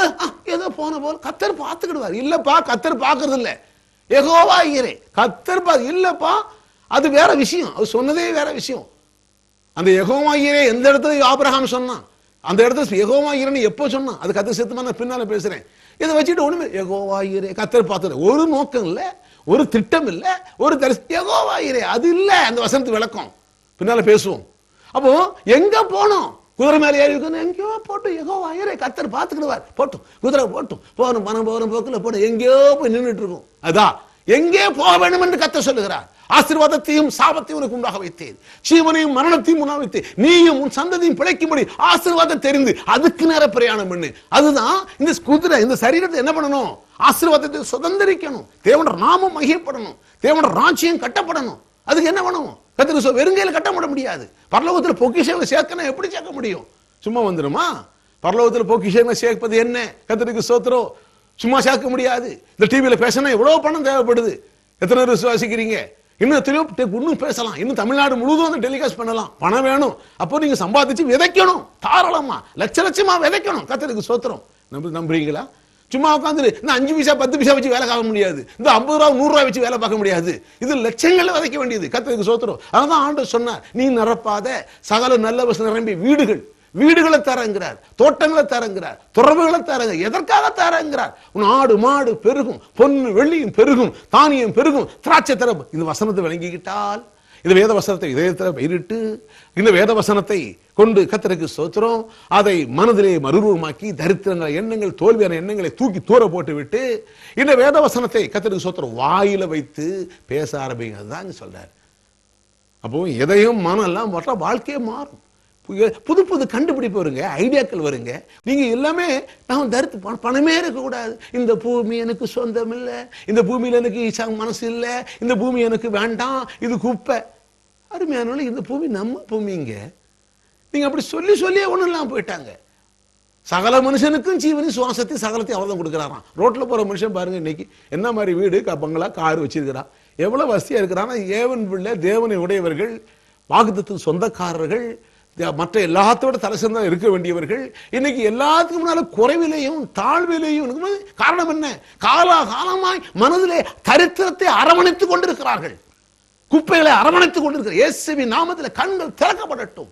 ஏதோ போன போல கர்த்தர் பார்த்துக்கிடுவார். இல்லப்பா, கர்த்தர் பார்க்கறது இல்ல. யெகோவா ஈரே, கர்த்தர் இல்லப்பா, அது வேற விஷயம். அது சொன்னதே வேற விஷயம். அந்த யெகோவா ஈரே எந்த இடத்துல ஆபிரகாம் சொன்னான், அந்த இடத்துல யெகோவா ஈரேன்னு எப்போ சொன்னான், அது கர்த்தர் சித்தமா நான் பின்னால பேசுறேன். இதை வச்சுட்டு ஒண்ணுமே யெகோவா ஈரே கர்த்தர் பார்த்தது ஒரு நோக்கம் இல்ல, ஒரு திட்டம் இல்ல, ஒரு யெகோவா ஈரே அது இல்ல. அந்த வசனத்து விளக்கம் பின்னால பேசுவோம். அப்போ எங்க போனோம்? குதிரை மேல ஏறி எங்கேயோ போட்டும், யெகோவா ஈரே கர்த்தர் பார்த்துக்கிடுவார், போட்டும், குதிரை போட்டும், போகணும் மனம் போகிற போக்குல போடும், எங்கேயோ போய் நின்றுட்டு இருக்கும். அதான் எங்கே போக வேண்டும் என்று கர்த்தர் சொல்லுகிறார். ஆசீர்வாதத்தையும் சாபத்தையும் உனக்கு உண்டாக வைத்தேன், ஜீவனையும் மரணத்தையும் உண்டாக வைத்தேன், நீயும் உன் சந்ததியும் பிழைக்கும்படி ஆசீர்வாதம் தெரிந்து அதுக்கு நேர பிரயாணம் பண்ணு. அதுதான் இந்த குதிரை, இந்த சரீரத்தை என்ன பண்ணணும்? ஆசீர்வாதத்தை சுதந்திரிக்கணும், தேவனுடைய நாமம் மகிமைப்படணும், தேவனுடைய ராஜ்யம் கட்டப்படணும். அதுக்கு என்ன பண்ணணும்? கர்த்தர் வெறுங்கையில கட்டப்பட முடியாது. பரலோகத்தில் பொக்கிஷங்களை சேர்க்கணும். எப்படி சேர்க்க முடியும்? சும்மா வந்துருமா? பரலோகத்தில் பொக்கிஷங்களை சேர்ப்பது என்ன? கர்த்தருக்கு ஸ்தோத்திரம். சும்மா சேர்க்க முடியாது. இந்த டிவியில பேசணும் எவ்வளவு பணம் தேவைப்படுது. எத்தனை பேர் விசுவாசிக்கிறீங்க? இன்னும் எத்தனையோ இன்னும் பேசலாம், இன்னும் தமிழ்நாடு முழுவதும் வந்து டெலிகாஸ்ட் பண்ணலாம். பணம் வேணும். அப்போ நீங்க சம்பாதிச்சு விதைக்கணும், தாராளமா லட்சமா விதைக்கணும். கர்த்தருக்கு ஸ்தோத்திரம். நம்புறீங்களா? சும்மா உட்காந்து இந்த 5 பைசா 10 பைசா வச்சு வேலை பார்க்க முடியாது, இந்த 50 ரூபா 100 ரூபாய் வச்சு வேலை பார்க்க முடியாது. இது லட்சங்கள்ல விதைக்க வேண்டியது. கர்த்தருக்கு ஸ்தோத்திரம். அதான் ஆண்டவர் சொன்னார், நீ நிரப்பாத சகல நல்ல வசனம் நிரம்பி வீடுகளை தரங்கிறார், தோட்டங்களை தரங்கிறார், துறவுகளை தரங்க. எதற்காக தரங்கிறார்? உன் ஆடு மாடு பெருகும், பொன்னு வெள்ளியும் பெருகும், தானியம் பெருகும், திராட்சை தரப்பு. இந்த வசனத்தை விளங்கிக்கிட்டால், இந்த வேத வசனத்தை இதயத்தில் பயிரிட்டு, இந்த வேத வசனத்தை கொண்டு கர்த்தருக்கு ஸ்தோத்திரம், அதை மனதிலே மறுரூபமாக்கி தரித்திரங்கள் எண்ணங்கள் தோல்வியான எண்ணங்களை தூக்கி தூர போட்டு விட்டு இந்த வேத வசனத்தை கர்த்தருக்கு ஸ்தோத்திரம் வாயில வைத்து பேச ஆரம்பிங்க. அதுதான் சொல்றாரு. அப்போ எதையும் மனம் எல்லாம் போட்டா வாழ்க்கையே மாறும். புது புது கண்டுபிடிப்பு வருங்க, ஐடியாக்கள் வருங்க. நீங்க எல்லாமே நான் தரித்து பணமே இருக்கக்கூடாது, இந்த பூமி எனக்கு சொந்தம் இல்லை, இந்த பூமியில எனக்கு மனசு இல்லை, இந்த பூமி எனக்கு வேண்டாம், இது குப்பை. அருமையான இந்த பூமி நம்ம பூமிங்க. நீங்க அப்படி சொல்லி சொல்லியே ஒண்ணும் இல்லாம போயிட்டாங்க. சகல மனுஷனுக்கும் ஜீவனி சுவாசத்தை சகலத்தை அவர்தான் கொடுக்கிறாராம். ரோட்ல போற மனுஷன் பாருங்க, இன்னைக்கு என்ன மாதிரி வீடு பங்களா கார் வச்சிருக்கிறான், எவ்வளவு வசதியா இருக்கிறான். ஏவன் பிள்ளை தேவனை உடையவர்கள், வாக்குத்தத்துக்கு சொந்தக்காரர்கள், மற்ற எல்லாத்தோட தலை சிறந்தா இருக்க வேண்டியவர்கள் இன்னைக்கு எல்லாத்துக்கும் முன்னால குறைவிலையும் தாழ்விலையும். காரணம் என்ன? காலகாலமாய் மனதிலே தரித்திரத்தை அரவணைத்துக் கொண்டிருக்கிறார்கள், குப்பைகளை அரவணைத்துக் கொண்டிருக்கிறார். இயேசுவின் நாமத்தில் கண்கள் திறக்கப்படட்டும்.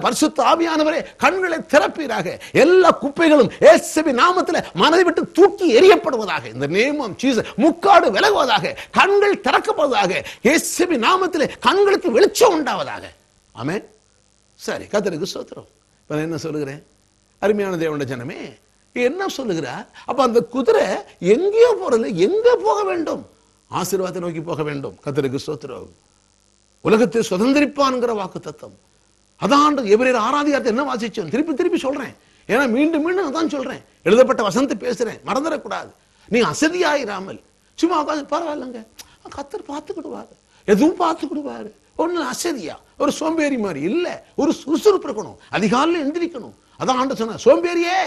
பரிசுத்த ஆவியானவரே கண்களை திறப்பீராக. எல்லா குப்பைகளும் இயேசுவின் நாமத்தில் மனதை விட்டு தூக்கி எறியப்படுவதாக. இந்த நேம் ஆஃப் ஜீசஸ் முக்காடு விலகுவதாக, கண்கள் திறக்கப்படுவதாக. இயேசுவின் நாமத்தில் கண்களுக்கு வெளிச்சம் உண்டாவதாக. ஆமென். சரி, கர்த்தருக்கு ஸ்தோத்திரம். இப்ப என்ன சொல்லுகிறேன்? அருமையான தேவனுடைய ஜனமே, என்ன சொல்லுகிறார்? அப்ப அந்த குதிரை எங்கேயோ போறது, எங்க போக வேண்டும்? ஆசீர்வாதத்தை நோக்கி போக வேண்டும். கர்த்தருக்கு ஸ்தோத்திரம். உலகத்தை சுதந்திரிப்பான்ங்கிற வாக்கு தத்தம். அதான் எபிரேயர் 6 என்ன வாசிச்சோம்? திருப்பி சொல்றேன், ஏன்னா மீண்டும் அதான் சொல்றேன். எழுதப்பட்ட வசனத்தை பேசுறேன், மறந்துடக்கூடாது. நீ அசதியாயிராமல் சும்மா உட்காந்து பரவாயில்லைங்க, கர்த்தர் பார்த்துக்கிடுவாரு, எதுவும் பார்த்துக்கிடுவாரு. ஒண்ணு அசதியா ஒரு சோம்பேறி மாதிரி இல்ல, ஒரு சுறுசுறுப்பு இருக்கணும், அதிகாலையில் எந்திரிக்கணும். அதான் ஆண்டவர் சொன்ன, சோம்பேறியே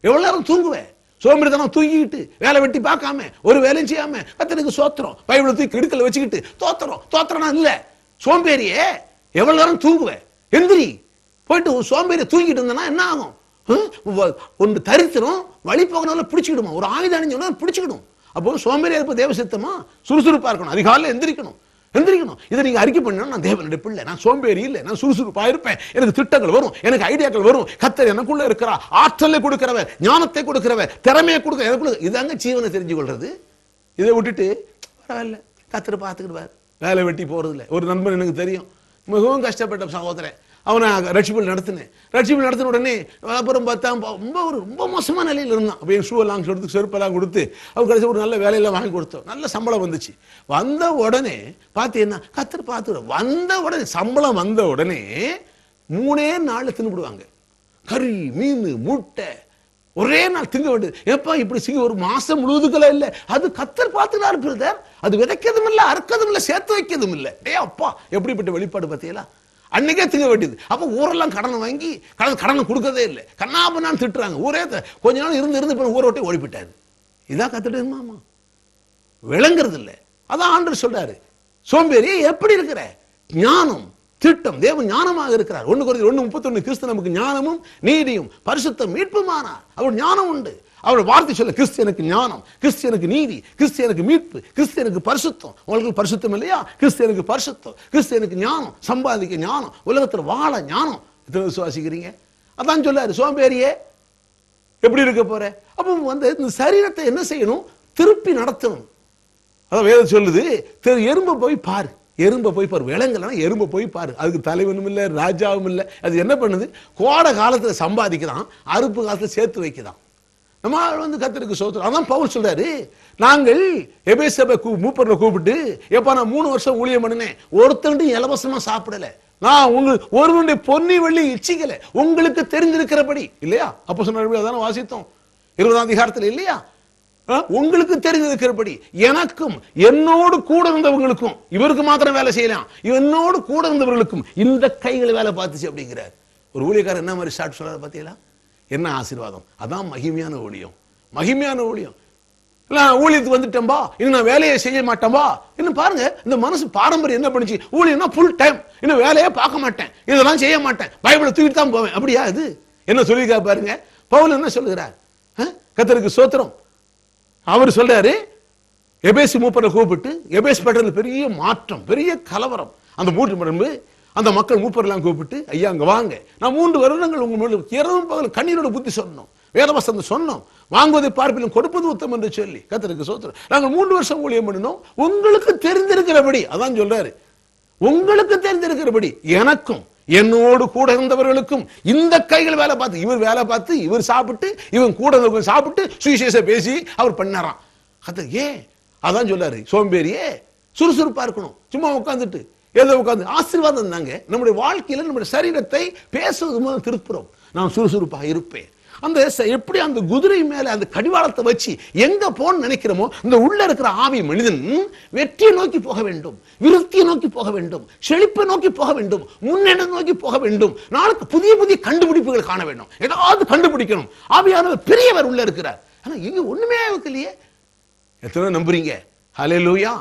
எவ்வளவு நேரம் தூங்குவேன்? சோம்பேறித்தனம் தூங்கிக்கிட்டு வேலை வெட்டி பார்க்காம ஒரு வேலையும் செய்யாம கர்த்தருக்கு ஸ்தோத்திரம் பைபிளை தூக்கி இடுக்கல வச்சுக்கிட்டு தோத்திரம் இல்ல. சோம்பேறியே எவ்வளவு நேரம் தூங்குவேன்? எந்திரி, போயிட்டு சோம்பேறி தூங்கிட்டு இருந்தேன்னா என்ன ஆகும்? ஒன்று தரித்திரம் வழி போகனால பிடிச்சிக்கிடுமா, ஒரு ஆயுதம் அணிஞ்சோம்னா பிடிச்சிக்கிடும். அப்போ சோம்பேறியா இருப்ப தேவ சித்தமா? சுறுசுறுப்பா இருக்கணும், அதிகாலையில் எந்திரிக்கணும். இதை நீங்க அறிக்கை பண்ணா, நான் தேவனுடைய பிள்ளை, நான் சோம்பேறி இல்லை, நான் சுறுசுறுப்பா இருப்பேன், எனக்கு திட்டங்கள் வரும், எனக்கு ஐடியாக்கள் வரும், கர்த்தர் எனக்குள்ள இருக்கிறா, ஆற்றலை கொடுக்கிறவர், ஞானத்தை கொடுக்கிறவர், திறமையை கொடுக்கிற எனக்குள்ள. இதாங்க ஜீவனை தெரிஞ்சு கொள்றது. இதை விட்டுட்டு பரவாயில்ல கர்த்தர் பார்த்துக்கிடுவார், வேலை வெட்டி போறது இல்லை. ஒரு நண்பன் எனக்கு தெரியும், மிகவும் கஷ்டப்பட்ட சகோதரன். அவனை ரட்சிப்பில் நடத்தின உடனே அப்புறம் பார்த்தா ரொம்ப மோசமான நிலையில் இருந்தான். அப்போ என் ஷூவெல்லாம் கொடுத்து, செருப்பெல்லாம் கொடுத்து, அவன் கடைசி ஒரு நல்ல வேலையெல்லாம் வாங்கி கொடுத்தோம். நல்ல சம்பளம் வந்துச்சு. வந்த உடனே பார்த்தீங்கன்னா கர்த்தர் பார்த்து, வந்த உடனே சம்பளம் வந்த உடனே 3 நாள்ல தின்னுபிடுவாங்க. கறி, மீன், முட்டை ஒரே நாள் திங்க வேண்டியது. எப்பா இப்படி சிங்க ஒரு மாசம் முழுவதுக்கெல்லாம் இல்லை. அது கர்த்தர் பார்த்துனாரு பிரதர். அது விதைக்கதும் இல்லை, அறுக்கதும் இல்லை, சேர்த்து வைக்கதும் இல்லை. அப்பா எப்படிப்பட்ட வெளிப்பாடு பார்த்தீங்களா? அன்னைக்கே திங்க வேண்டியது. அப்ப ஊரெல்லாம் கடனை வாங்கி கடனை கொடுக்கறதே இல்லை, கண்ணாபண்ணான்னு திட்டுறாங்க. ஊரே கொஞ்ச நாள் இருந்து ஊரை விட்டு ஓடி போயிட்டாரு. இதான் கத்துட்டு மாமா விளங்குறது இல்லை. அதான் ஆண்டவர் சொல்றாரு, சோம்பேறி எப்படி இருக்கிற? ஞானம், திட்டம், தேவன் ஞானமாக இருக்கிறார். 1 Corinthians 1:31 கிறிஸ்து நமக்கு ஞானமும் நீதியும் பரிசுத்தம் மீட்புமானார். அவர் ஞானம் உண்டு. அவருடைய வார்த்தை சொல்ல, கிறிஸ்தியனுக்கு ஞானம், கிறிஸ்தியனுக்கு நீதி, கிறிஸ்தியனுக்கு மீட்பு, கிறிஸ்தியனுக்கு பரிசுத்தம். உங்களுக்கு பரிசுத்தம் இல்லையா? கிறிஸ்தியனுக்கு பரிசுத்தம், கிறிஸ்தியனுக்கு ஞானம், சம்பாதிக்க ஞானம், உலகத்தில் வாழ ஞானம். எத்தனை விசுவாசிக்கிறீங்க? அதான் சொல்லாரு, சோம்பேறியே எப்படி இருக்க போற? அப்போ இந்த சரீரத்தை என்ன செய்யணும்? திருப்பி நடத்தணும். அதான் வேதம் சொல்லுது, எறும்பை போய் பாரு, விலங்குலாம் எறும்பை போய் பாரு. அதுக்கு தலைவனும் இல்லை, ராஜாவும் இல்லை. அது என்ன பண்ணுது? கோடை காலத்துல சம்பாதிக்குதான், அறுப்பு காலத்துல சேர்த்து வைக்குதான். நம்ம கர்த்தருக்கு ஸ்தோத்திரம். அதான் பவுல் சொல்றாரு, நாங்கள் எபேசு சபை மூப்பர்ல கூப்பிட்டு, எப்ப நான் 3 வருஷம் ஊழியம் பண்ணினேன், ஒருத்தன் இலவசமா சாப்பிடல, நான் உங்களுக்கு ஒருவனுடைய பொன்னி வெள்ளி இச்சிக்கல, உங்களுக்கு தெரிஞ்சிருக்கிறபடி. இல்லையா? அப்போ சொன்ன வாசித்தோம் 20ஆம் அதிகாரத்தில். இல்லையா? உங்களுக்கு தெரிஞ்சிருக்கிறபடி எனக்கும் என்னோடு கூட இருந்தவங்களுக்கும், இவருக்கு மாத்திரம் வேலை செய்யலாம், என்னோடு கூட இருந்தவர்களுக்கும் இந்த கைகளை வேலை பார்த்துச்சு அப்படிங்கிறார். ஒரு ஊழியக்காரர் என்ன மாதிரி ஸ்டார்ட் சொல்றாரு பார்த்தீங்களா? என்ன ஆசீர்வாதம்! அதான் மகிமையான ஊழியம். ஊழியத்துக்கு வந்துட்டேன்பா, இன்னும் நான் வேலையை செய்ய மாட்டேன்பா. இன்னும் பாருங்க, இந்த மனசு பாரம்பரியம் என்ன பண்ணுச்சு? ஊழியம்னா ஃபுல் டைம், இன்னும் வேலையே பார்க்க மாட்டேன், இதெல்லாம் செய்ய மாட்டேன், பைபிளை தூக்கிட்டு தான் போவேன். அப்படியா? இது என்ன சொல்லிக்கா பாருங்க. பவுல் என்ன சொல்லுகிறார்? கர்த்தருக்கு ஸ்தோத்திரம். அவர் சொல்றாரு, எபேசு மூப்பரை கூப்பிட்டு, எபேசு பட்டணத்தில் பெரிய மாற்றம், பெரிய கலவரம். அந்த மூன்று அந்த மக்கள் மூப்பரெல்லாம் கூப்பிட்டு, ஐயா அங்க வாங்க, நான் 3 வருடங்கள் உங்க மேல இரவும் பகல் கண்ணீரோட புத்தி சொன்னோம், வேதவசனம் சொன்னோம், வாங்குவதை பார்ப்பிலும் கொடுப்பது உத்தமம் என்று சொல்லி. கர்த்தருக்கு ஸ்தோத்திரம். நாங்கள் 3 வருஷம் ஊழியம் பண்ணினோம், உங்களுக்கு தெரிந்திருக்கிறபடி. அதான் சொல்றாரு, உங்களுக்கு தெரிந்திருக்கிறபடி எனக்கும் என்னோடு கூட இருந்தவர்களுக்கும் இந்த கைகள் வேலை பார்த்து, இவர் வேலை பார்த்து, இவர் சாப்பிட்டு, இவன் கூட சாப்பிட்டு சுவிசேஷம் பேசி அவர் பண்ணாராம். அது ஏன்? அதான் சொல்லாரு, சோம்பேறியே சுறுசுறுப்பா இருக்கணும். சும்மா உட்காந்துட்டு ஏதோ உட்காந்து ஆசீர்வாதம் தாங்க. நம்முடைய வாழ்க்கையில நம்முடைய சரீரத்தை பேசுவது மூலம் திருப்புறோம். நான் சுறுசுறுப்பாக இருப்பேன். அந்த எப்படி அந்த குதிரை மேல அந்த கடிவாளத்தை வச்சு எங்க போன்னு நினைக்கிறோமோ, இந்த உள்ள இருக்கிற ஆவி மனிதன் வெற்றியை நோக்கி போக வேண்டும், விருத்தியை நோக்கி போக வேண்டும், செழிப்பை நோக்கி போக வேண்டும், முன்னேற்றம் நோக்கி போக வேண்டும். நாளுக்கு புதிய புதிய கண்டுபிடிப்புகள் காண வேண்டும், ஏதாவது கண்டுபிடிக்கணும். ஆவியானவர் பெரியவர் உள்ள இருக்கிறார். ஆனா இங்க ஒண்ணுமே இல்லையே. எத்தனை நம்புறீங்க? ஹல்லேலூயா.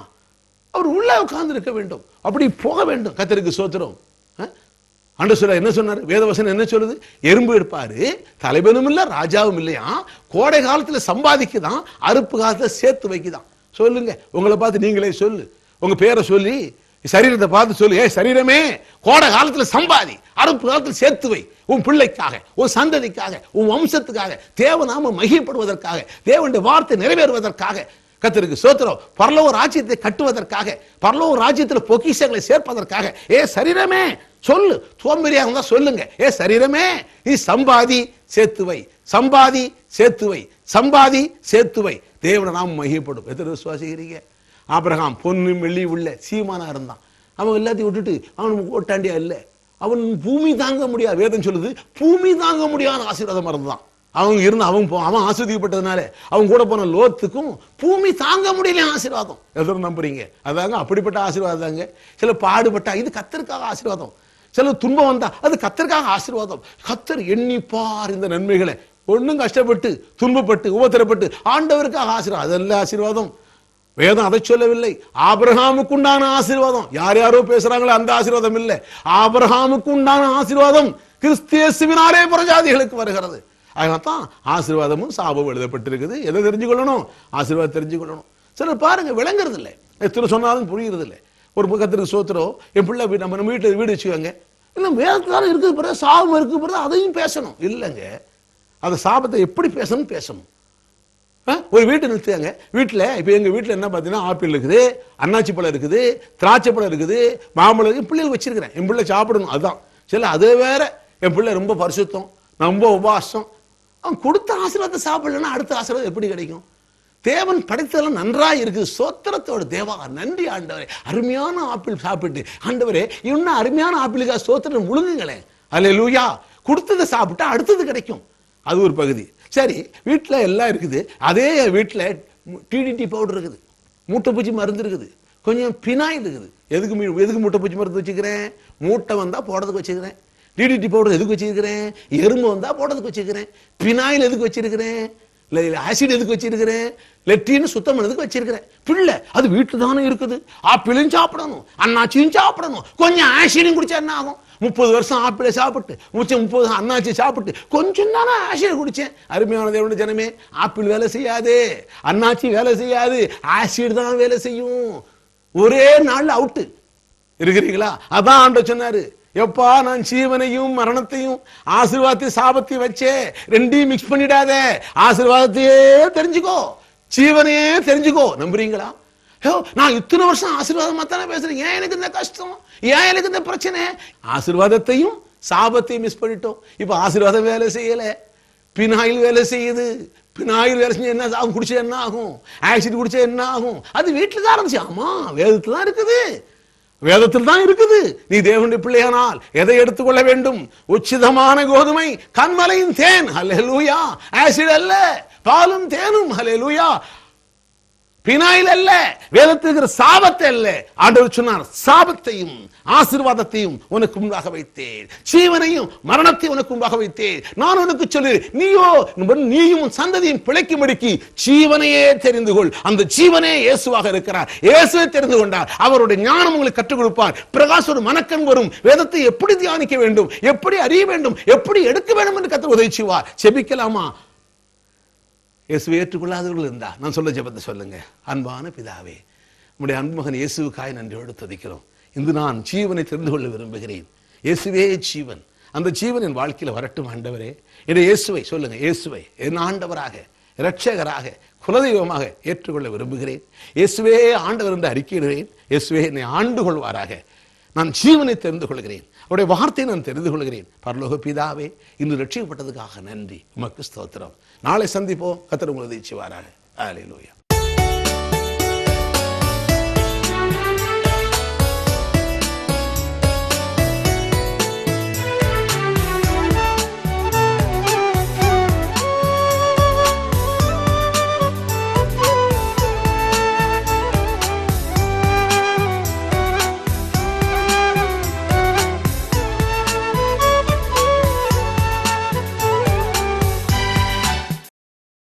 அவர் உள்ள உட்கார்ந்து இருக்க வேண்டும், அப்படி போக வேண்டும். கர்த்தருக்கு ஸ்தோத்திரம். ஆண்டவர் என்ன சொன்னார்? வேதவசனம் என்ன சொல்லுது? எறும்பு எடுப்பாரு, தலைவனும் இல்ல, ராஜாவும் இல்லையா, கோடை காலத்துல சம்பாதிக்குதான், அறுப்பு காலத்துல சேர்த்து வைக்குதான். சொல்லுங்க, உங்களை பார்த்து நீங்களே சொல்லு, உங்க பேரை சொல்லி, சரீரத்தை பார்த்து சொல்லு, சரீரமே கோடை காலத்துல சம்பாதி, அறுப்பு காலத்துல சேர்த்து வை, உன் பிள்ளைக்காக, உன் சந்ததிக்காக, உன் வம்சத்துக்காக, தேவநாம மகிமைப்படுவதற்காக, தேவனுடைய வார்த்தை நிறைவேறுவதற்காக. கர்த்தருக்கு ஸ்தோத்திரம். பரலோக ராஜ்யத்தை கட்டுவதற்காக, பரலோக ராஜ்யத்தில் பொக்கிஷங்களை சேர்ப்பதற்காக. சரீரமே சொல்லு, சோம்பேறியா இருந்தா சொல்லுங்க, சரீரமே நீ சம்பாதி சேர்த்து வை, சம்பாதி சேர்த்து வை, சம்பாதி சேர்த்து வை, தேவனை நாம் மகிமைப்படும். எத்தனை விசுவாசிக்கிறீங்க? ஆபிரகாம் பொன்னு வெள்ளி உள்ள சீமானா இருந்தான். அவன் எல்லாத்தையும் விட்டுட்டு அவன் ஓட்டாண்டியா இல்லை, அவன் பூமி தாங்க முடியாது. வேதம் சொல்லுது, பூமி தாங்க முடியாத ஆசீர்வாதம் இருந்தான். அவங்க இருந்து அவன் ஆஸ்வதிக்கப்பட்டதுனால அவங்க கூட போன லோத்துக்கும் பூமி தாங்க முடியல ஆசீர்வாதம். எதோ நம்புறீங்க? அதாங்க அப்படிப்பட்ட ஆசீர்வாதம் தாங்க. சில பாடுபட்டா இது கர்த்தருக்காக ஆசீர்வாதம், சில துன்பம் வந்தா அது கர்த்தருக்காக ஆசீர்வாதம். கர்த்தர் எண்ணிப்பார் இந்த நன்மைகளை. ஒன்னும் கஷ்டப்பட்டு துன்பப்பட்டு உபத்திரப்பட்டு ஆண்டவருக்காக ஆசீர்வாதம், அதெல்லாம் ஆசீர்வாதம். வேதம் அதை சொல்லவில்லை. ஆபிரகாமுக்கு உண்டான ஆசீர்வாதம், யார் யாரோ பேசுறாங்களோ அந்த ஆசீர்வாதம் இல்லை. ஆபிரகாமுக்கு உண்டான ஆசீர்வாதம் கிறிஸ்தியேசுவினாலே புறஜாதிகளுக்கு வருகிறது. அதனால்தான் ஆசீர்வாதமும் சாபமும் எழுதப்பட்டிருக்குது. எதை தெரிஞ்சுக்கொள்ளணும்? ஆசீர்வாதம் தெரிஞ்சுக்கொள்ளணும். சிலர் பாருங்க விளங்குறது இல்லை, எத்தனை சொன்னாலும் புரியுறது இல்லை. ஒரு கத்திரிக்கு சோத்திரம், என் பிள்ளை நம்ம வீட்டில் வீடு வச்சுக்கோங்க, இல்லை வேதத்தான இருக்குது பிறகு சாபம் இருக்குது பிறகு அதையும் பேசணும் இல்லைங்க. அந்த சாபத்தை எப்படி பேசணும். ஒரு வீட்டை நிறுத்துங்க. வீட்டில் இப்போ எங்கள் வீட்டில் என்ன பார்த்தீங்கன்னா ஆப்பிள் இருக்குது, அன்னாச்சி பழம் இருக்குது, திராட்சை பழம் இருக்குது, மாம்பழம் இருக்குது. பிள்ளைகள் வச்சிருக்கிறேன், என் பிள்ளை சாப்பிடணும். அதுதான் சரி. அதே வேற என் பிள்ளை ரொம்ப பரிசுத்தம், ரொம்ப உபாசம். அவன் கொடுத்த ஆசீர்வாதத்தை சாப்பிடலன்னா அடுத்த ஆசீர்வாதம் எப்படி கிடைக்கும்? தேவன் படைத்ததெல்லாம் நன்றாக இருக்குது. சோத்திரத்தோட தேவா நன்றி ஆண்டவரே. அருமையான ஆப்பிள் சாப்பிட்டு ஆண்டவரே இன்னும் அருமையான ஆப்பிளுக்காக சோத்திரம் முழுங்குங்களேன். அல்லேலூயா. கொடுத்ததை சாப்பிட்டா அடுத்தது கிடைக்கும். அது ஒரு பகுதி. சரி, வீட்டில் எல்லாம் இருக்குது. அதே வீட்டில் டிடிடி பவுடர் இருக்குது, மூட்டைப்பூச்சி மருந்து இருக்குது, கொஞ்சம் பினாயில் இருக்குது. எதுக்கு மூட்டைப்பூச்சி மருந்து வச்சுக்கிறேன்? மூட்டை வந்தால் போடுறதுக்கு வச்சுக்கிறேன். டிடிடி பவுடர் எதுக்கு வச்சிருக்கிறேன்? எறும்பு வந்தால் போடுறதுக்கு வச்சுக்கிறேன். பினாயில் எதுக்கு வச்சிருக்கிறேன்? ஆசிட் எதுக்கு வச்சிருக்கிறேன்? லெட்டின்னு சுத்தம் பண்ணதுக்கு வச்சிருக்கிறேன். பிள்ளை அது வீட்டில் தானே இருக்குது. ஆப்பிளும் சாப்பிடணும், அன்னாச்சியும் சாப்பிடணும். கொஞ்சம் ஆசிடும் குடிச்சா என்ன ஆகும்? 30 வருஷம் ஆப்பிளை சாப்பிட்டு 30 அன்னாச்சி சாப்பிட்டு கொஞ்சம் தானே ஆசிட் குடிச்சேன். அருமையான தேவனுடைய ஜனமே, ஆப்பிள் வேலை செய்யாது, அன்னாச்சி வேலை செய்யாது, ஆசிட் தான் வேலை செய்யும். ஒரே நாள் அவுட்டு. இருக்கிறீங்களா? அதான் ஆண்டவர் சொன்னாரு, எப்பா நான் ஜீவனையும் மரணத்தையும் ஆசீர்வாதத்தையும் சாபத்தையும் வச்சே, ரெண்டையும் மிக்ஸ் பண்ணிடாத. ஆசீர்வாதத்தையே தெரிஞ்சுக்கோ, ஜீவனையே தெரிஞ்சுக்கோ. நம்புறீங்களா? நான் இத்தனை வருஷம் ஆசீர்வாதமா தானே பேசுறேன், ஏன் எனக்கு இந்த கஷ்டம், ஏன் எனக்கு இந்த பிரச்சனை? ஆசீர்வாதத்தையும் சாபத்தையும் மிஸ் பண்ணிட்டோம். இப்ப ஆசீர்வாதம் வேலை செய்யல, பினாயில் வேலை செய்யுது. பினாயில் வேலை செஞ்சா என்ன ஆகும்? குடிச்சா என்ன ஆகும்? ஆசிட் குடிச்சா என்ன ஆகும்? அது வீட்டுல தான் இருந்துச்சு. ஆமா, வேதத்துல தான் இருக்குது, வேதத்தில் தான் இருக்குது. நீ தேவனுடைய பிள்ளையானால் எதை எடுத்துக்கொள்ள வேண்டும்? உச்சிதமான கோதுமை, கண்மலையின் தேன். ஹல்லேலூயா. ஆசிட் அல்ல, பாலும் தேனும். ஹல்லேலூயா. பினாயில் அல்ல, வேதத்தில் இருக்கிற சாபத்தை அல்ல. ஆண்டவர் சொன்னார், சாபத்தையும் ஆசீர்வாதத்தையும் உனக்கு முன்பாக வைத்தேன், ஜீவனையும் மரணத்தையும் உனக்கு முன்பாக வைத்தேன். நான் உனக்கு சொல்லு, நீயும் சந்ததியும் பிழைக்கும்படிக்கு ஜீவனையே தெரிந்து கொள். அந்த ஜீவனே இயேசுவாக இருக்கிறார். இயேசுவை தெரிந்து கொண்டார். அவருடைய ஞானம் உங்களுக்கு கற்றுக் கொடுப்பார். பிரகாசோட மனக்கண் வரும். வேதத்தை எப்படி தியானிக்க வேண்டும், எப்படி அறிய வேண்டும், எப்படி எடுக்க வேண்டும் என்று கர்த்தர் உதவி செய்வார். செபிக்கலாமா? இயேசுவை ஏற்றுக்கொள்ளாதவர்கள் இருந்தா நான் சொல்ல ஜெபத்தை சொல்லுங்க. அன்பான பிதாவே, உம்முடைய அன்புமகன் இயேசுவுக்காய் நன்றியோடு துதிக்கிறோம். இன்று நான் ஜீவனை தெரிந்து கொள்ள விரும்புகிறேன். இயேசுவே ஜீவன். அந்த ஜீவன் என் வாழ்க்கையில் வரட்டும் ஆண்டவரே. என்னுடைய இயேசுவை சொல்லுங்க, இயேசுவை என் ஆண்டவராக, இரட்சகராக, குலதெய்வமாக ஏற்றுக்கொள்ள விரும்புகிறேன். இயேசுவே ஆண்டவர் என்று அறிக்கையிடுகிறேன். இயேசுவே என்னை ஆண்டு கொள்வாராக. நான் ஜீவனை தெரிந்து கொள்கிறேன், அவருடைய வார்த்தையை நான் தெரிந்து கொள்கிறேன். பரலோக பிதாவே, இன்று ரட்சிக்கப்பட்டதுக்காக நன்றி. உமக்கு ஸ்தோத்திரம். நாளை சந்திப்போம். கர்த்தர் உங்களை உதவி செய்வாராக. அல்லேலூயா.